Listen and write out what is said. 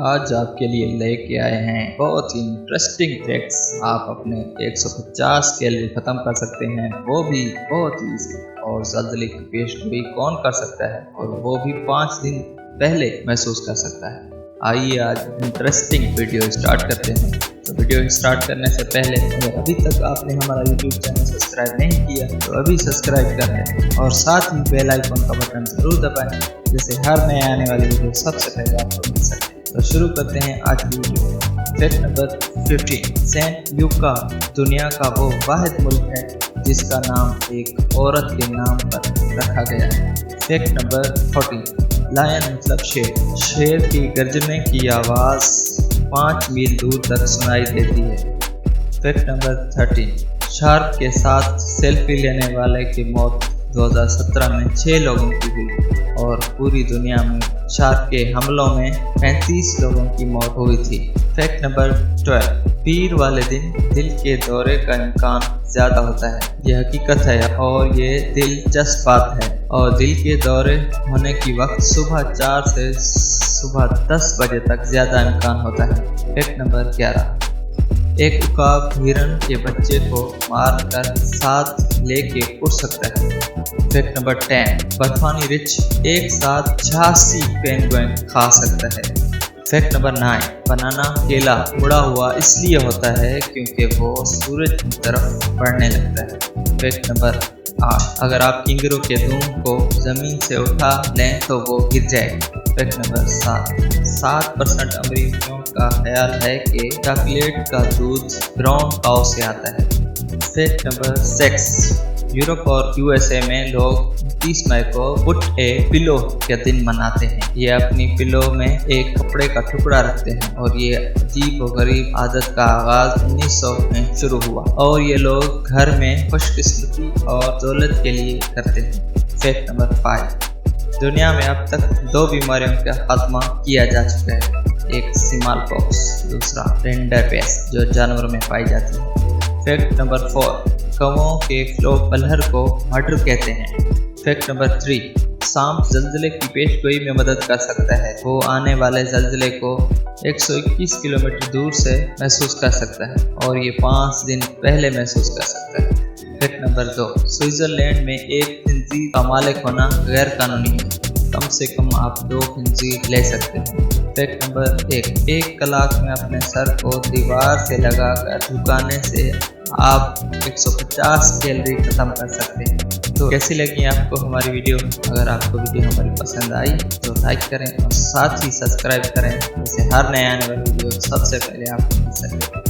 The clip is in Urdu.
آج آپ کے لیے لے کے آئے ہیں بہت ہی انٹرسٹنگ فیکٹس۔ آپ اپنے 150 کیلری ختم کر سکتے ہیں، وہ بھی بہت ایزی۔ اور زلزلے کی پیش گوئی کون کر سکتا ہے، اور وہ بھی 5 دن پہلے محسوس کر سکتا ہے۔ آئیے آج انٹرسٹنگ ویڈیو اسٹارٹ کرتے ہیں۔ تو ویڈیو اسٹارٹ کرنے سے پہلے اگر ابھی تک آپ نے ہمارا یوٹیوب چینل سبسکرائب نہیں کیا تو ابھی سبسکرائب کر لیں، اور ساتھ ہی بیل آئیکن کا بٹن ضرور دبائیں، جس سے ہر نئے آنے والی ویڈیو سب سے پہلے آپ کو مل سکے۔ تو شروع کرتے ہیں آج کی ویڈیو۔ فیکٹ نمبر 15، سینٹ لیوکا دنیا کا وہ واحد ملک ہے جس کا نام ایک عورت کے نام پر رکھا گیا ہے۔ فیکٹ نمبر 14، لائن مطلب شیر۔ شیر کی گرجنے کی آواز 5 میل دور تک سنائی دیتی ہے۔ فیکٹ نمبر 13، شارک کے ساتھ سیلفی لینے والے کی موت 2017 میں 6 لوگوں کی ہوئی، اور پوری دنیا میں شارک کے حملوں میں 35 لوگوں کی موت ہوئی تھی۔ فیکٹ نمبر 12، پیر والے دن دل کے دورے کا امکان زیادہ ہوتا ہے۔ یہ حقیقت ہے اور یہ دلچسپ بات ہے، اور دل کے دورے ہونے کی وقت صبح 4 سے صبح 10 بجے تک زیادہ امکان ہوتا ہے۔ فیکٹ نمبر 11، ایک عقاب ہرن کے بچے کو مار کر ساتھ لے کے اڑ سکتا ہے۔ فیکٹ نمبر 10، برفانی رچھ ایک ساتھ 86 پینگوئن کھا سکتا ہے۔ فیکٹ نمبر 9، بنانا کیلا مڑا ہوا اس لیے ہوتا ہے کیونکہ وہ سورج کی طرف بڑھنے لگتا ہے۔ فیکٹ نمبر 8، اگر آپ کنگرو کے دم کو زمین سے اٹھا لیں تو وہ گر جائے گا۔ فیکٹ نمبر 7% امریکیوں کا خیال ہے کہ چاکلیٹ کا دودھ براؤن کاؤ سے آتا ہے۔ فیکٹ نمبر 6، یورپ اور USA میں لوگ 29 مئی کو پٹ اے پلو کا دن مناتے ہیں۔ یہ اپنی پلو میں ایک کپڑے کا ٹکڑا رکھتے ہیں، اور یہ عجیب و غریب عادت کا آغاز 1900 میں شروع ہوا، اور یہ لوگ گھر میں خوش قسمتی اور دولت کے لیے کرتے ہیں۔ فیکٹ نمبر 5، دنیا میں اب تک 2 بیماریوں کا خاتمہ کیا جا چکا ہے، ایک سمال پاکس، دوسرا رینڈر پیسٹ جو جانوروں میں پائی جاتی ہے۔ فیکٹ نمبر 4، کووں کے فلو پلہر کو مڈر کہتے ہیں۔ فیکٹ نمبر 3، سانپ زلزلے کی پیش گوئی میں مدد کر سکتا ہے۔ وہ آنے والے زلزلے کو 121 کلومیٹر دور سے محسوس کر سکتا ہے، اور یہ 5 دن پہلے محسوس کر سکتا ہے۔ فیکٹ نمبر 2، سوئٹزرلینڈ میں ایک خنزیر کا مالک ہونا غیر قانونی ہے، کم سے کم آپ 2 خنزیر لے سکتے ہیں۔ فیکٹ نمبر 1، 1 کلاک میں اپنے سر کو دیوار سے لگا کر جھکانے سے آپ 150 کیلری ختم کر سکتے ہیں۔ تو کیسی لگی آپ کو ہماری ویڈیو؟ اگر آپ کو ویڈیو ہماری پسند آئی تو لائک کریں، اور ساتھ ہی سبسکرائب کریں، جس سے ہر نئے آنے والی ویڈیو سب سے پہلے آپ کو مل سکے۔